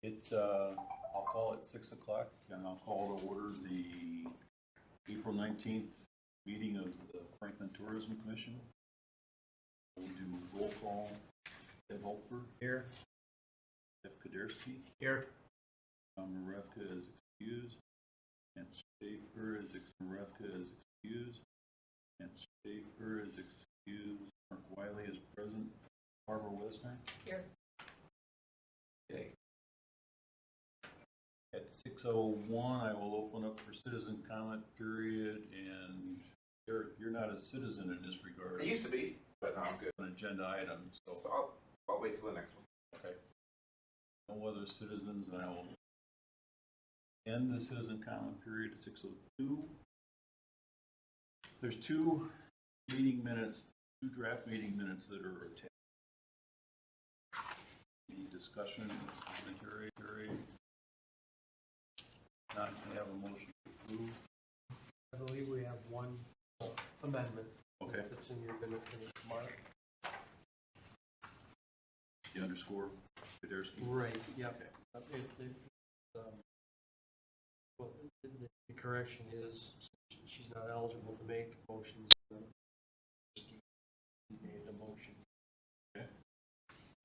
It's, I'll call it 6 o'clock, and I'll call to order the April 19th meeting of the Franklin Tourism Commission. We'll do roll call. Ed Holtford. Here. Jeff Kadersky. Here. Marevka is excused. And Schaefer is excused. And Schaefer is excused. Mark Wiley is present. Barbara Wesner. Here. Okay. At 6:01, I will open up for citizen comment period, and Eric, you're not a citizen in this regard. I used to be, but now I'm good. An agenda item, so I'll wait till the next one. okay. No other citizens, and I will end the citizen comment period at 6:02. There's two draft meeting minutes that are attached. Any discussion, commentary? Not to have a motion to approve. I believe we have one amendment. Okay. That's in your minute for this mark. The underscore, Kadersky. Right, yep. Okay. Well, the correction is she's not eligible to make motions. She made a motion. Okay.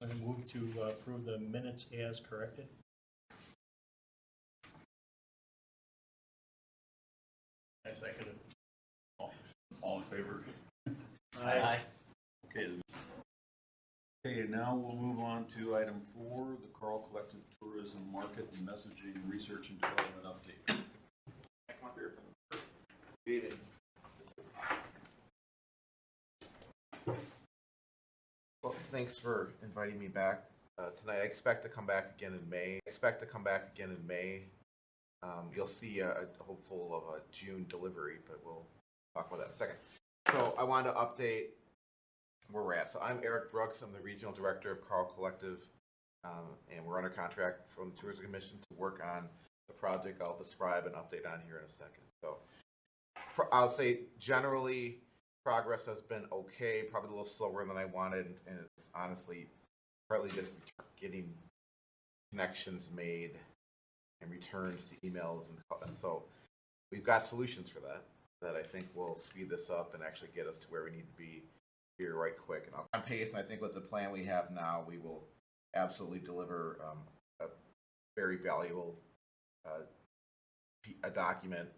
I move to approve the minutes as corrected. I second it. All in favor? Aye. Okay, now we'll move on to item 4, the Carl Collective Tourism Market and Messaging Research and Development Update. I come up here for the meeting. Well, thanks for inviting me back tonight. I expect to come back again in May. You'll see a hopeful of a June delivery, but we'll talk about that in a second. So I wanted to update where we're at. So I'm Eric Brooks. I'm the Regional Director of Carl Collective, and we're under contract from the Tourism Commission to work on the project I'll describe and update on here in a second. So I'll say generally progress has been okay, probably a little slower than I wanted, and it's honestly partly just getting connections made and returns to emails, and so we've got solutions for that I think will speed this up and actually get us to where we need to be here right quick. And on pace, and I think with the plan we have now, we will absolutely deliver a very valuable a document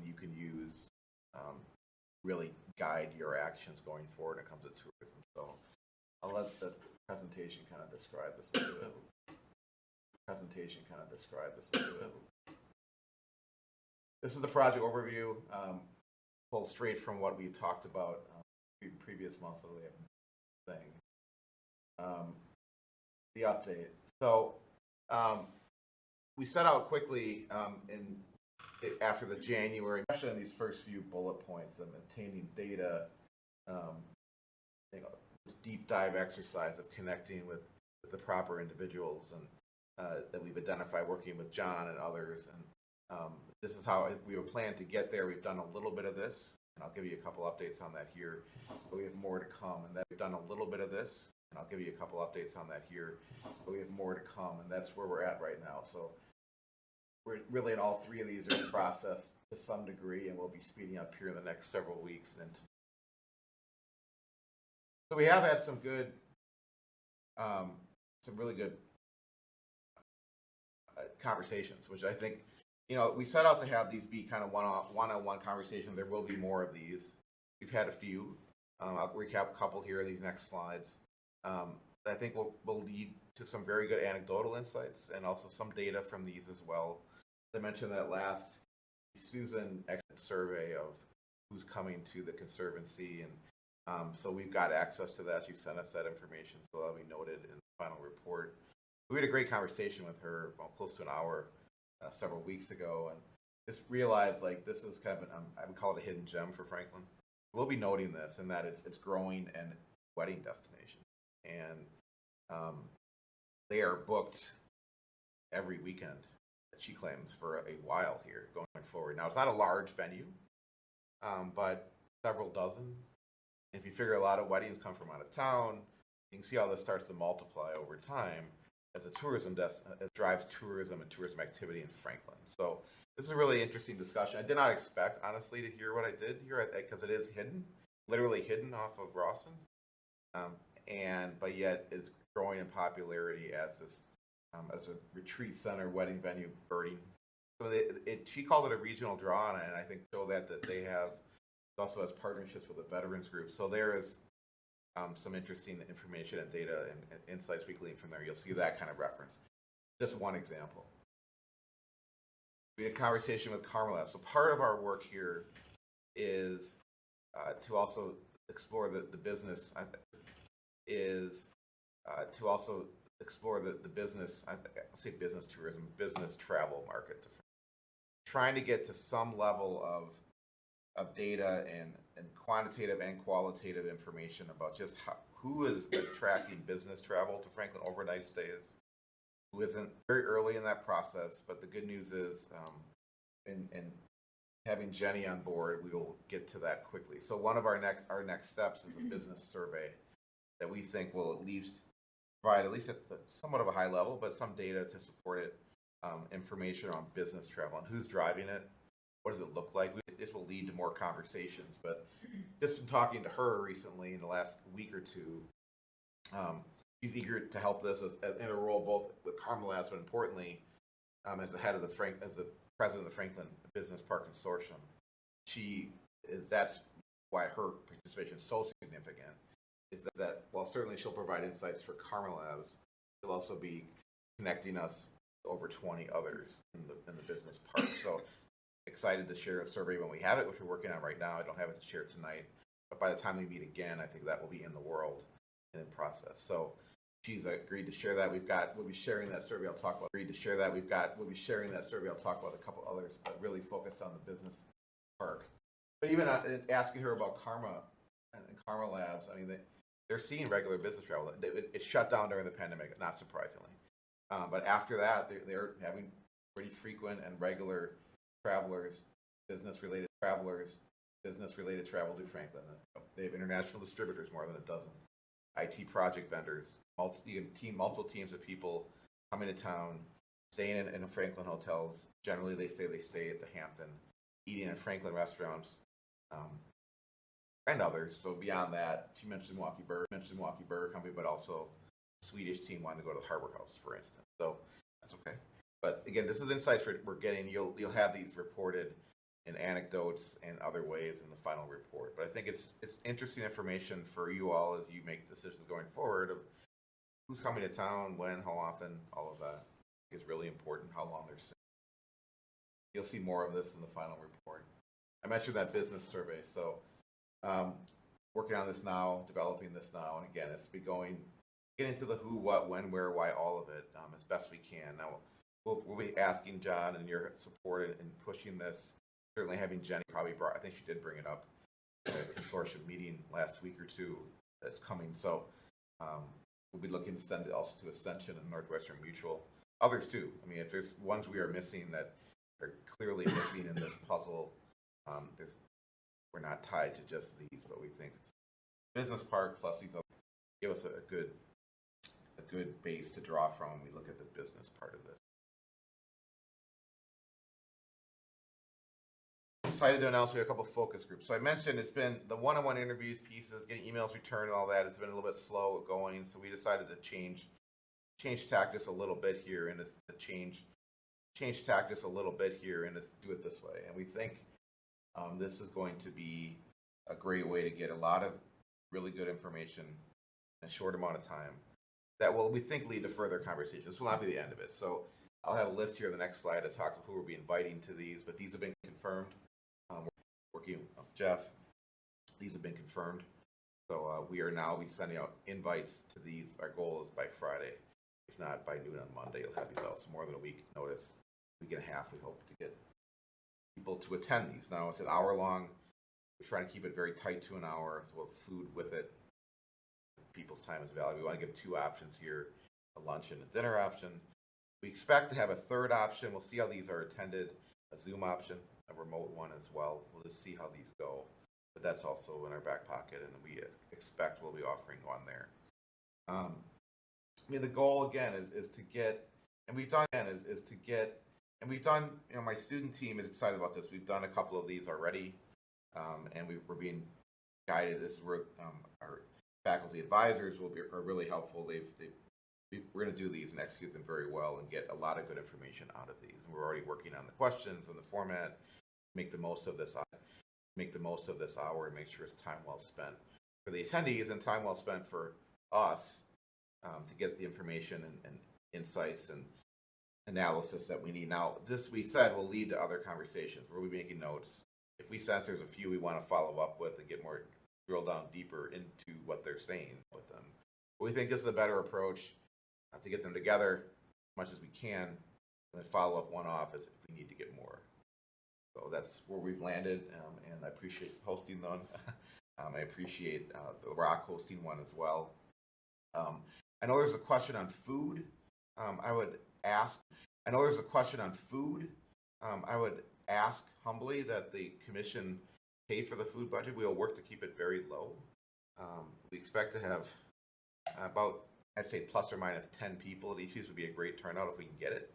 you can use, really guide your actions going forward when it comes to tourism. So I'll let the presentation kind of describe this a little bit. This is the project overview, pulled straight from what we talked about previous months of the thing. The update. So we set out quickly after the January, especially in these first few bullet points of obtaining data, this deep dive exercise of connecting with the proper individuals and that we've identified working with John and others, and this is how we were planning to get there. We've done a little bit of this, and I'll give you a couple updates on that here, but we have more to come. And we've done a little bit of this, and I'll give you a couple updates on that here, but we have more to come, and that's where we're at right now. So we're really in all three of these are in process to some degree, and we'll be speeding up here in the next several weeks. And so we have had some really good conversations, which I think, we set out to have these be kind of one-on-one conversations. There will be more of these. We've had a few. I'll recap a couple here in these next slides. I think will lead to some very good anecdotal insights and also some data from these as well. I mentioned that last Susan survey of who's coming to the Conservancy, and so we've got access to that. She sent us that information, so that'll be noted in the final report. We had a great conversation with her, close to an hour, several weeks ago, and just realized this is kind of I would call it a hidden gem for Franklin. We'll be noting this and that it's growing and wedding destination, and they are booked every weekend, she claims, for a while here going forward. Now, it's not a large venue, but several dozen. If you figure a lot of weddings come from out of town, you can see how this starts to multiply over time. as a tourism it drives tourism and tourism activity in Franklin. So this is a really interesting discussion. I did not expect, honestly, to hear what I did here because it is hidden, literally hidden off of Rawson, but yet is growing in popularity as this as a retreat center, wedding venue, birding. So she called it a regional draw, and I think show that they have also has partnerships with the veterans group. So there is some interesting information and data and insights we glean from there. You'll see that kind of reference. Just one example. We had a conversation with Karma Lab. So part of our work here is to also explore the business. To also explore the business. I'll say business tourism, business travel market. Trying to get to some level of data and quantitative and qualitative information about just who is attracting business travel to Franklin overnight stays, who isn't very early in that process. But the good news is, in having Jenny on board, we will get to that quickly. So one of our next steps is a business survey that we think will at least provide, at least at somewhat of a high level, but some data to support it, information on business travel and who's driving it. What does it look like? This will lead to more conversations, but just from talking to her recently in the last week or two, she's eager to help this in a role both with Karma Labs, but importantly, as the head of as the president of the Franklin Business Park Consortium. That's why her participation is so significant. Is that while certainly she'll provide insights for Karma Labs, she'll also be connecting us to over 20 others in the business park. So excited to share a survey when we have it, which we're working on right now. I don't have it to share tonight, but by the time we meet again, I think that will be in the world and in process. So she's agreed to share that. We'll be sharing that survey. We'll be sharing that survey. I'll talk about a couple others, but really focus on the business park. But even asking her about Karma and Karma Labs, I mean, they're seeing regular business travel. It shut down during the pandemic, not surprisingly. But after that, they're having pretty frequent and regular travelers, business-related travel to Franklin. They have international distributors, more than a dozen. IT project vendors, multiple teams of people coming to town, staying in Franklin hotels. Generally, they stay at the Hampton, eating in Franklin restaurants, and others. So beyond that, she mentioned Milwaukee Burger Company, but also the Swedish team wanted to go to the Harbor House, for instance. So that's okay. But again, this is insights we're getting. You'll have these reported in anecdotes and other ways in the final report. But I think it's interesting information for you all as you make decisions going forward of who's coming to town, when, how often, all of that is really important, how long they're staying. You'll see more of this in the final report. I mentioned that business survey. So working on this now, developing this now. And again, it's get into the who, what, when, where, why, all of it as best we can. Now, we'll be asking John and your support in pushing this. Certainly having Jenny I think she did bring it up at a consortium meeting last week or two that's coming. So we'll be looking to send it also to Ascension and Northwestern Mutual. Others too. I mean, if there's ones we are missing that are clearly missing in this puzzle, we're not tied to just these, but we think it's business park plus these other give us a good base to draw from when we look at the business part of this. Excited to announce we have a couple of focus groups. So I mentioned it's been the one-on-one interviews pieces, getting emails returned and all that. It's been a little bit slow going, so we decided to change tack just a little bit here and change tack just a little bit here and do it this way. And we think this is going to be a great way to get a lot of really good information in a short amount of time that will, we think, lead to further conversation. This will not be the end of it. So I'll have a list here on the next slide to talk to who we'll be inviting to these, but these have been confirmed. Working with Jeff, these have been confirmed. So we are now sending out invites to these. Our goal is by Friday. If not, by noon on Monday, you'll have these out. So more than a week notice, week and a half, we hope to get people to attend these. Now, it's an hour long. We're trying to keep it very tight to an hour, so we'll have food with it. People's time is valuable. We want to give two options here, a lunch and a dinner option. We expect to have a third option. We'll see how these are attended, a Zoom option, a remote one as well. We'll just see how these go. But that's also in our back pocket, and we expect we'll be offering one there. I mean, the goal again is to get, and we've done, you know, my student team is excited about this. We've done a couple of these already, and we're being guided. This is where our faculty advisors are really helpful. We're going to do these and execute them very well and get a lot of good information out of these. And we're already working on the questions and the format. Make the most of this hour and make sure it's time well spent for the attendees and time well spent for us to get the information and insights and analysis that we need. Now, this we said will lead to other conversations. We'll be making notes. If we sense there's a few we want to follow up with and get more, drill down deeper into what they're saying with them. But we think this is a better approach to get them together as much as we can and then follow up one off if we need to get more. So that's where we've landed, and I appreciate hosting them. I appreciate the Rock hosting one as well. I know there's a question on food. I would ask humbly that the commission pay for the food budget. We will work to keep it very low. We expect to have about, I'd say, plus or minus 10 people at each. These would be a great turnout if we can get it.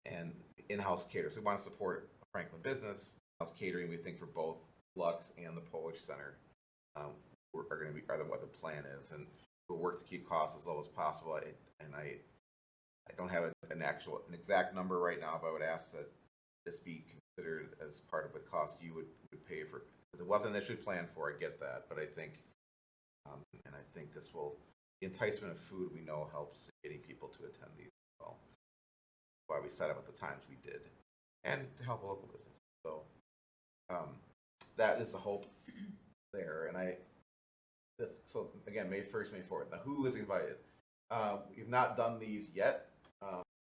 And in-house caterers. We want to support Franklin business. In-house catering, we think, for both Lux and the Polish Center are what the plan is, and we'll work to keep costs as low as possible. I don't have an exact number right now, but I would ask that this be considered as part of what costs you would pay for. Because it wasn't initially planned for. I get that, but I think this will, the enticement of food we know helps getting people to attend these as well. Why we set up at the times we did, and to help local business. So that is the hope there. And so again, May 1st, May 4th. Now, who is invited? We've not done these yet.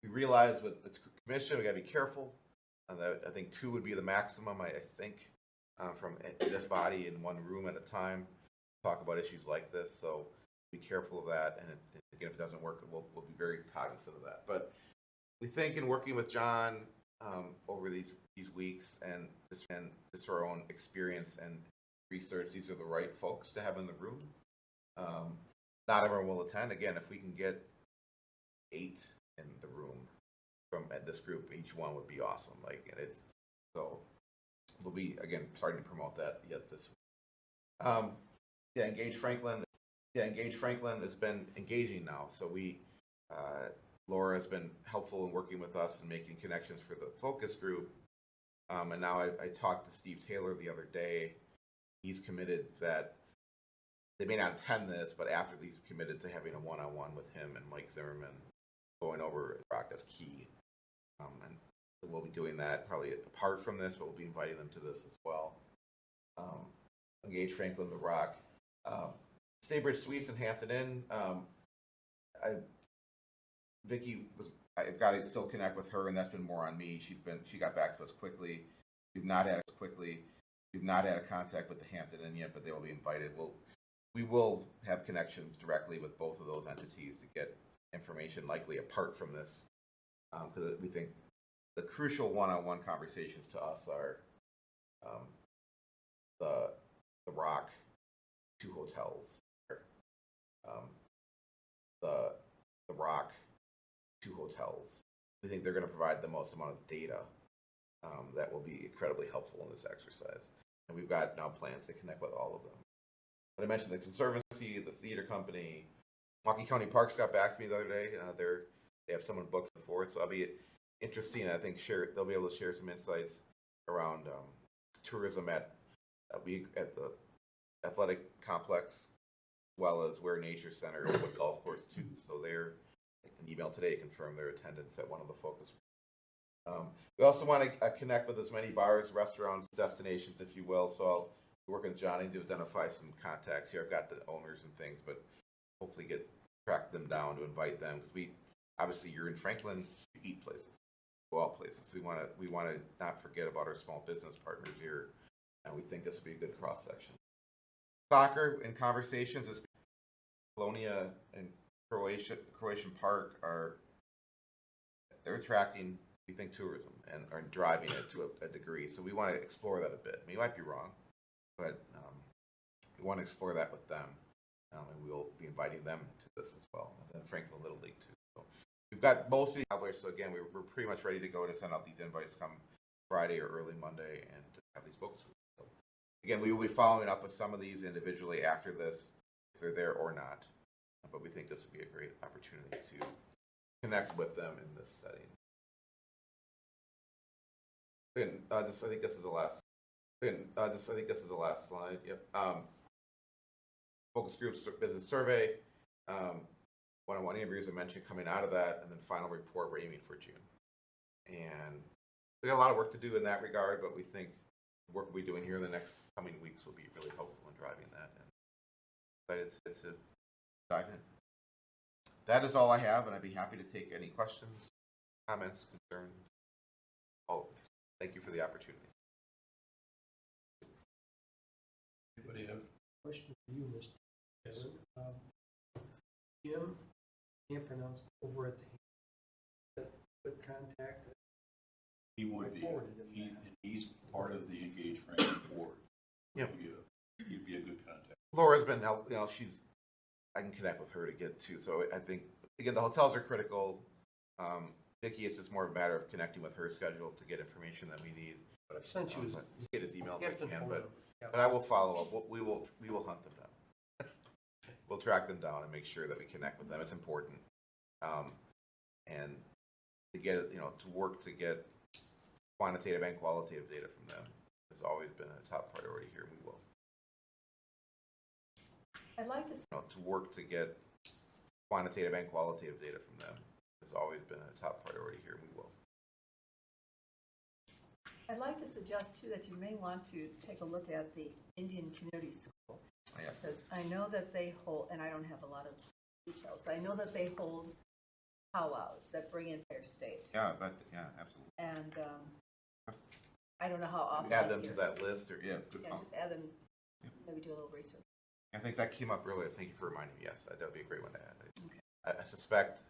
We realize with the commission, we got to be careful. I think 2 would be the maximum. I think from this body in one room at a time, talk about issues like this. So be careful of that. And again, if it doesn't work, we'll be very cognizant of that. But we think in working with John over these weeks and just our own experience and research, these are the right folks to have in the room. Not everyone will attend. Again, if we can get 8 in the room from this group, each one would be awesome. So we'll be again starting to promote that yet this week. Engage Franklin. Engage Franklin has been engaging now. So Laura has been helpful in working with us and making connections for the focus group. And now I talked to Steve Taylor the other day. He's committed that they may not attend this, but after he's committed to having a one-on-one with him and Mike Zimmerman going over Rock. That's key. And so we'll be doing that probably apart from this, but we'll be inviting them to this as well. Engage Franklin, the Rock. Staybridge Suites in Hampton Inn. I've got to still connect with her, and that's been more on me. She got back to us quickly. We've not had a contact with the Hampton Inn yet, but they will be invited. We will have connections directly with both of those entities to get information, likely apart from this, because we think the crucial one-on-one conversations to us are the Rock, 2 hotels, the Rock, 2 hotels. We think they're going to provide the most amount of data that will be incredibly helpful in this exercise. And we've got now plans to connect with all of them. But I mentioned the Conservancy, the theater company. Milwaukee County Parks got back to me the other day. They have someone booked for it, so that'll be interesting. I think they'll be able to share some insights around tourism at the athletic complex, as well as where Nature Center and what golf course too. So they're an email today confirmed their attendance at one of the focus groups. We also want to connect with as many bars, restaurants, destinations, if you will. So I'll be working with Johnny to identify some contacts here. I've got the owners and things, but hopefully track them down to invite them, because obviously you're in Franklin, you eat places, go out places. So we want to not forget about our small business partners here, and we think this would be a good cross section. Soccer and conversations. Colonia and Croatian Park they're attracting, we think, tourism and are driving it to a degree. So we want to explore that a bit. We might be wrong, but we want to explore that with them. And we will be inviting them to this as well, and then Franklin Little League too. So we've got most of the travelers. So again, we're pretty much ready to go to send out these invites come Friday or early Monday and have these books. So again, we will be following up with some of these individually after this, if they're there or not. But we think this would be a great opportunity to connect with them in this setting. And I think this is the last. I think this is the last slide. Yep. Focus groups business survey. One-on-one interviews I mentioned coming out of that, and then final report we're aiming for June. And we got a lot of work to do in that regard, but we think the work we'll be doing here in the next coming weeks will be really helpful in driving that. And excited to dive in. That is all I have, and I'd be happy to take any questions, comments, concerns. Oh, thank you for the opportunity. Anybody have? Question for you, Mr. President. Jim, can't pronounce over at the good contact. He would be. Forwarded him that. He's part of the Engage Franklin board. Yep. He'd be a good contact. Laura's been helping. I can connect with her to get to. So I think again, the hotels are critical. Vicki, it's just more of a matter of connecting with her schedule to get information that we need. But I've sent you his Just get his email if I Captain can, Florida. but I will follow up. We will hunt them down. We'll track them down and make sure that we connect with them. It's important, and to get it, to work to get quantitative and qualitative data from them has always been a top priority here. We will. I'd like to. To work to get quantitative and qualitative data from them has always been a top priority here. We will. I'd like to suggest too that you may want to take a look at the Indian Community School, Yes. because I know that they hold, and I don't have a lot of details, but I know that they hold powwows that bring in their state, Yeah, absolutely. and I don't know how often. Add them to that list, or good Yeah, call. just add them. Maybe do a little research. I think that came up earlier. Thank you for reminding me. Yes, that would be a great one to add. Okay. I suspect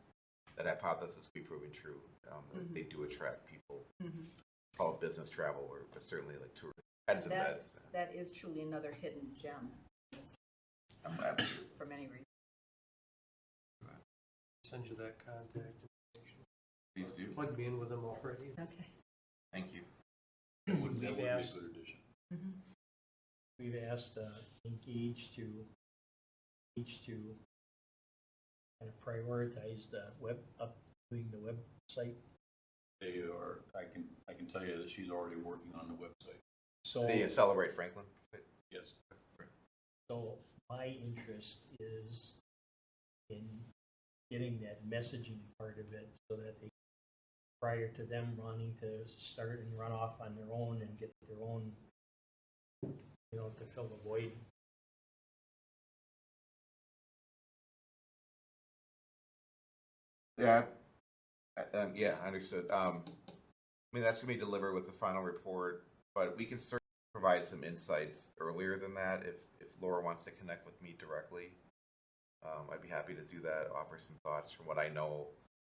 that hypothesis will be proven true. That they do attract people. Mm-hmm. Call it business travel, but certainly like tourists. Heads and beds. That is truly another hidden gem Absolutely. for many reasons. Send you that contact information. Please do. Plug me in with them already. Okay. Thank you. That would be a We've good asked, addition. Mm-hmm. we've asked Engage to kind of prioritize the doing the website. They are. I can tell you that she's already working on the website. So, They celebrate Franklin. Yes. so my interest is in getting that messaging part of it so that they, prior to them wanting to start and run off on their own and get their own, to fill the void. Yeah. Yeah, understood. That's going to be delivered with the final report, but we can certainly provide some insights earlier than that if Laura wants to connect with me directly. I'd be happy to do that, offer some thoughts from what I know,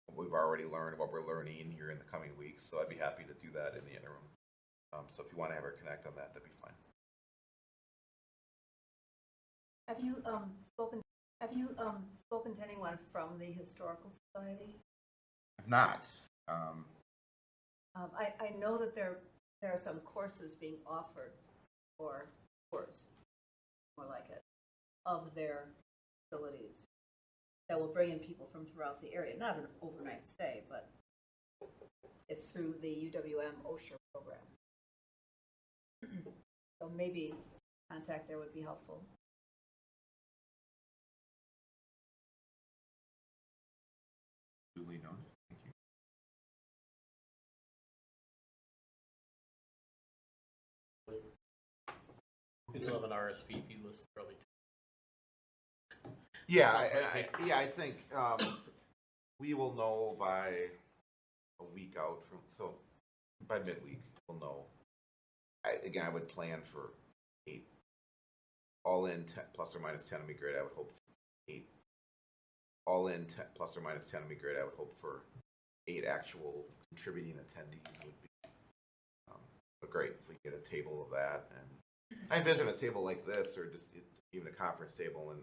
what we've already learned, what we're learning here in the coming weeks. So I'd be happy to do that in the interim. So if you want to have her connect on that, that'd be fine. Have you spoken to anyone from the Historical Society? If not, I know that there are some courses being offered, or tours, more like it, of their facilities that will bring in people from throughout the area. Not an overnight stay, but it's through the UWM OSHA program. So maybe contact there would be helpful. duly noted. Thank you. It's on an RSVP list, probably. Yeah, I think we will know by a week out from, so by midweek we'll know. I would plan for 8, all in 10, plus or minus 10 would be great. I would hope for 8, all in 10, plus or minus 10 would be great. I would hope for 8 actual contributing attendees would be, but great if we get a table of that. And I envision a table like this, or just even a conference table, and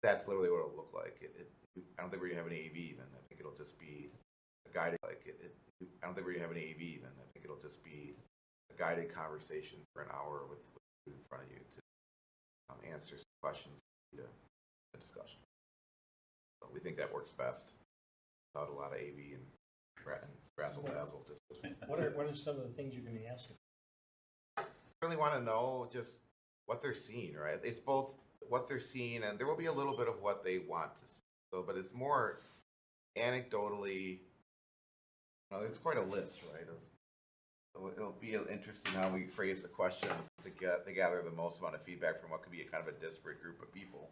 that's literally what it'll look like. I don't think we're gonna have any AV even. I think it'll just be a guided I don't think we're gonna have any AV even. I think it'll just be a guided conversation for an hour with you in front of you to answer some questions, to a discussion. So we think that works best without a lot of AV and razzle dazzle. What are some of the things you're going to ask them? Really want to know just what they're seeing, right? It's both what they're seeing, and there will be a little bit of what they want to see. So, but it's more anecdotally. It's quite a list, right? So it'll be interesting how we phrase the questions to gather the most amount of feedback from what could be a kind of a disparate group of people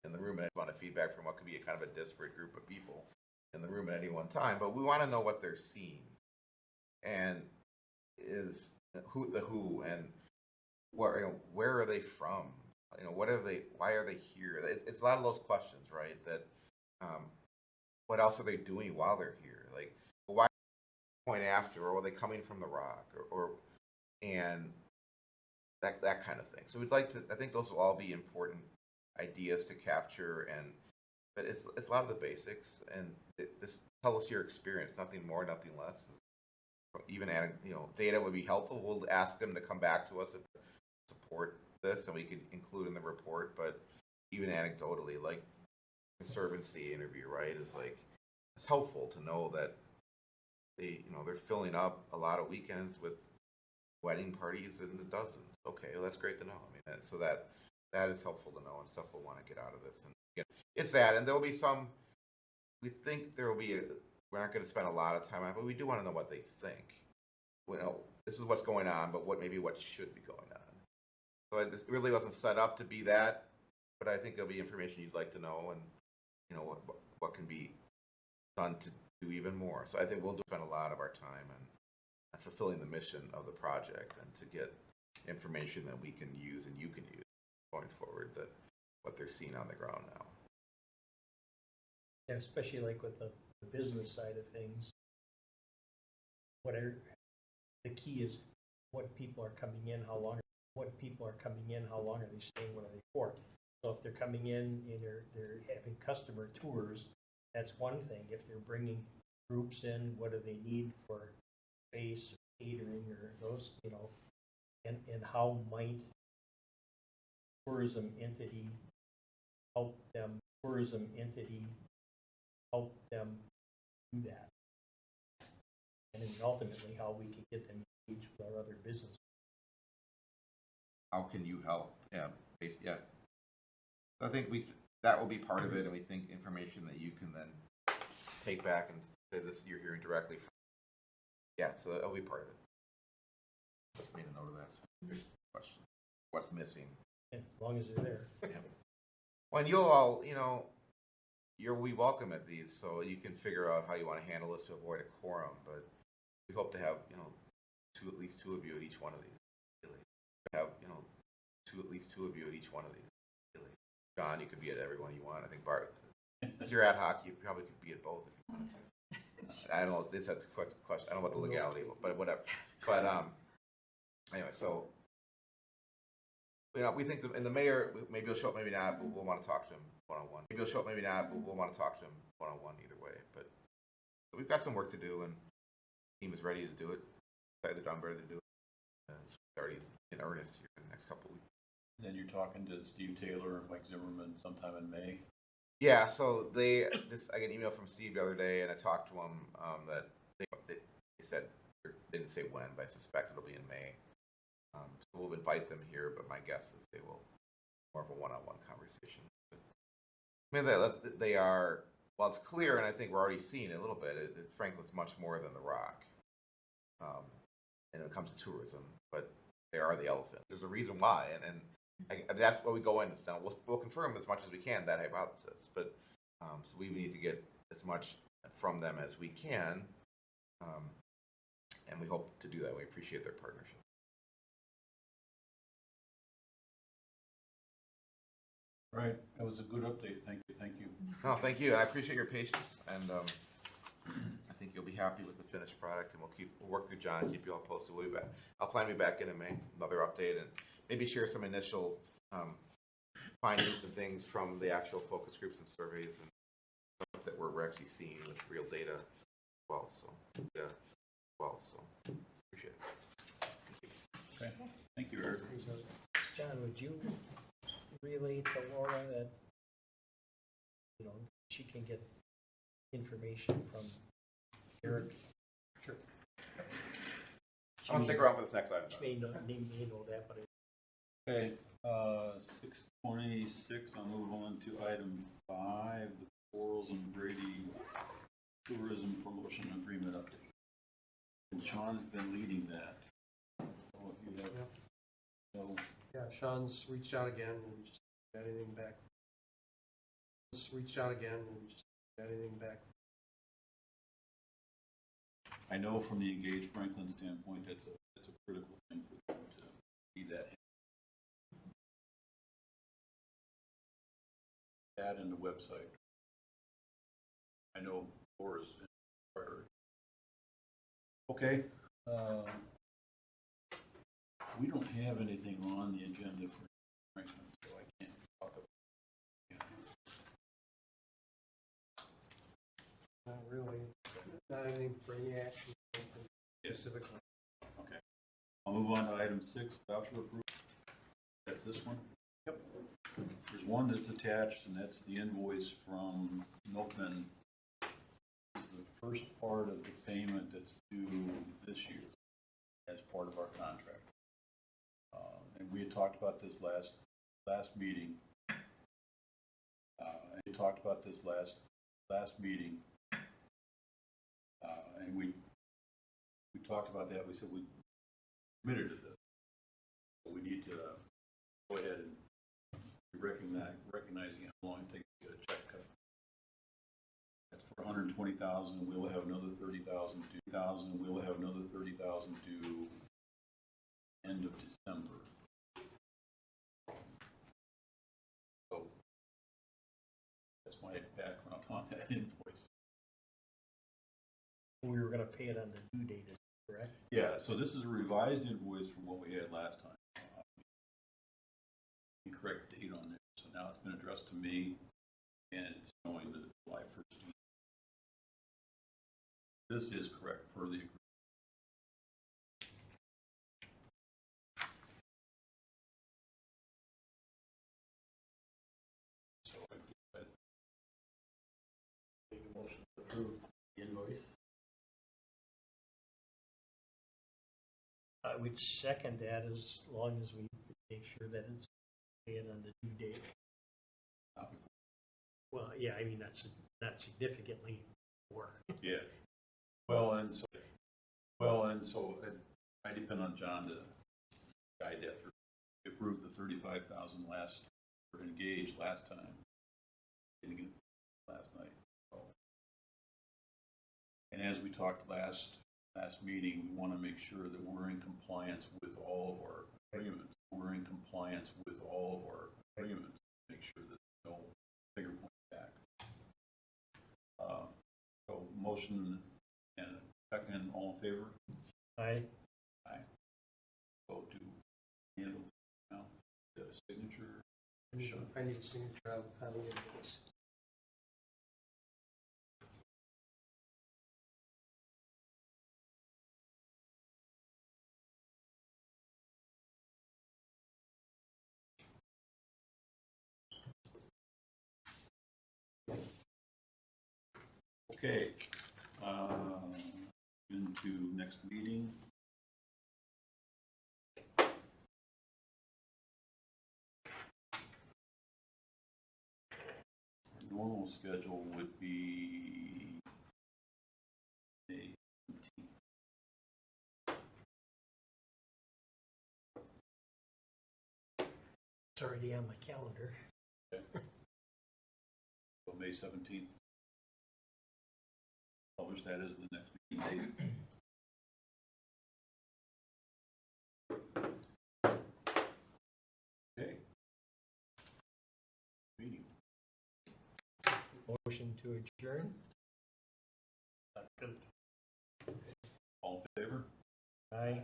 in the room, and amount of feedback from what could be a kind of a disparate group of people in the room at any one time. But we want to know what they're seeing, and is who and where are they from? What are they? Why are they here? It's a lot of those questions, right? That what else are they doing while they're here? Like, why point after, or are they coming from the Rock, and that kind of thing. So we'd like to. I think those will all be important ideas to capture, but it's a lot of the basics, and this tell us your experience, nothing more, nothing less. Even data would be helpful. We'll ask them to come back to us if they support this, and we can include in the report. But even anecdotally, like Conservancy interview, right, is like it's helpful to know that they're filling up a lot of weekends with wedding parties in the dozens. Okay, well, that's great to know. I mean, so that is helpful to know, and stuff we'll want to get out of this. And again, it's that, and there'll be some. We think there will be we're not going to spend a lot of time on it, but we do want to know what they think. This is what's going on, but what should be going on. So this really wasn't set up to be that, but I think there'll be information you'd like to know, and what can be done to do even more. So I think we'll spend a lot of our time on fulfilling the mission of the project, and to get information that we can use and you can use going forward, that what they're seeing on the ground now. Yeah, especially like with the business side of things. The key is what people are coming in, how long are they staying, what are they for? So if they're coming in and they're having customer tours, that's one thing. If they're bringing groups in, what do they need for space, catering, or those, and how might tourism entity help them do that? And then ultimately how we can get them engaged with our other businesses. How can you help? Yeah, yeah. So I think that will be part of it, and we think information that you can then take back and say this you're hearing directly from. Yeah, so that'll be part of it. Just made a note of that specific question. What's missing? Yeah, as long as they're there. Yeah. Well, and you'll all, we welcome at these, so you can figure out how you want to handle this to avoid a quorum. But we hope to have, at least two of you at each one of these. Really. Have, at least two of you at each one of these. Really. John, you could be at every one you want. I think Bart, as you're ad hoc, you probably could be at both if you wanted to. I don't know. This is a quick question. I don't know what the legality, but whatever. But anyway, so. We think and the mayor, maybe he'll show up, maybe not, but we'll want to talk to him one-on-one. Maybe he'll show up, maybe not, but we'll want to talk to him one-on-one either way. But we've got some work to do, and the team is ready to do it. Excited that I'm ready to do it. It's already in earnest here in the next couple of weeks. And then you're talking to Steve Taylor and Mike Zimmerman sometime in May. Yeah, so I got an email from Steve the other day, and I talked to him that they said, they didn't say when, but I suspect it'll be in May. So we'll invite them here, but my guess is they will more of a one-on-one conversation. I mean, they are, well, it's clear, and I think we're already seeing it a little bit. Franklin's much more than the Rock, and when it comes to tourism, but they are the elephant. There's a reason why, and that's what we go into. So we'll confirm as much as we can that hypothesis, but so we need to get as much from them as we can, and we hope to do that. We appreciate their partnership. All right, that was a good update. Thank you. No, thank you. I appreciate your patience, and I think you'll be happy with the finished product. And we'll work through John and keep you all posted. We'll be back. I'll plan to be back in May, another update, and maybe share some initial findings and things from the actual focus groups and surveys and stuff that we're actually seeing with real data as well. So, yeah, appreciate it. Okay, thank you, Eric. John, would you relay to Laura that, you know, she can get information from Eric? Sure. I'm gonna stick around for this next item. She may know that, but Okay, 6:26, I'll move on to item 5, the Quarles and Brady Tourism Promotion Agreement update. And Sean has been leading that. So if you have, no, Yeah, Sean's reached out again and just got anything back. He's reached out again and just got anything back. I know from the Engage Franklin standpoint, that's a critical thing for them to see that. That and the website. I know Laura's in priority. Okay, we don't have anything on the agenda for Franklin, so I can't talk about it. Not really, not anything for any action Yes. specifically. Okay. I'll move on to item 6, voucher approval. That's this one? Yep. There's one that's attached, and that's the invoice from Milkman. It's the first part of the payment that's due this year as part of our contract. And we had talked about this last meeting. We talked about this last meeting. And we talked about that. We said we committed to this. So we need to go ahead and recognizing how long it takes to get a check cut. That's for $120,000. We'll have another $30,000 due. We'll have another $30,000 due end of December. So that's my background on that invoice. we were gonna pay it on the due date, correct? Yeah, so this is a revised invoice from what we had last time. Incorrect date on there, so now it's been addressed to me, and it's showing the July 1st. This is correct per the agreement. So I Make a motion to approve the invoice. I would second that as long as we make sure that it's paid on the due date. Well, yeah, I mean, that's not significantly more. Yeah. So I depend on John to guide that through. We approved the $35,000 for Engage last time. Didn't get it last night. So. And as we talked last meeting, we want to make sure that we're in compliance with all of our agreements. We're in compliance with all of our agreements. Make sure that there's no finger point back. So motion and a second, all in favor? Aye. Aye. So do handle now the signature. I need a signature on the invoice. Okay. Into next meeting. Our normal schedule would be May 17th. It's already on my calendar. So May 17th. Publish that as the next meeting date. Okay. Meeting. Motion to adjourn. Good. All in favor? Aye.